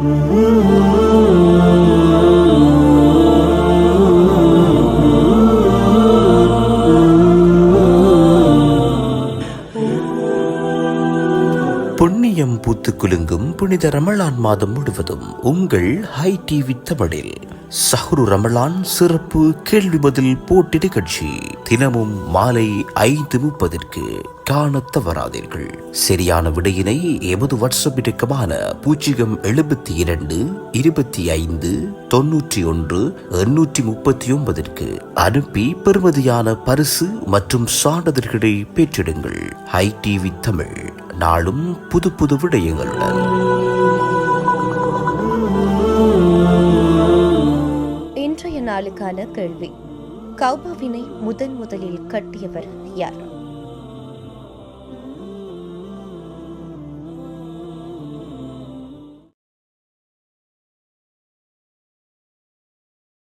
புண்ணியம் பூத்து குலுங்கும் புனித ரமலான் மாதம் முழுவதும் உங்கள் ஹை டிவி தமிழில் சஹ்ரு ரமலான் சிறப்பு கேள்வி பதில் போட்டி நிகழ்ச்சி தினமும் மாலை 5:30 காண தவறாதீர்கள். சரியான விடையினை எமது வாட்ஸ்அப் இலக்கமான 072 25 91 839 அனுப்பி பெறுமதியான பரிசு மற்றும் சான்றிதழ்களை பெற்றிடுங்கள். ஹை டிவி தமிழ், நாளும் புது புது விடயங்களுடன். இன்றைய நாளுக்கான கேள்வி: கௌபாவினை முதலில் கட்டியவர் யார்?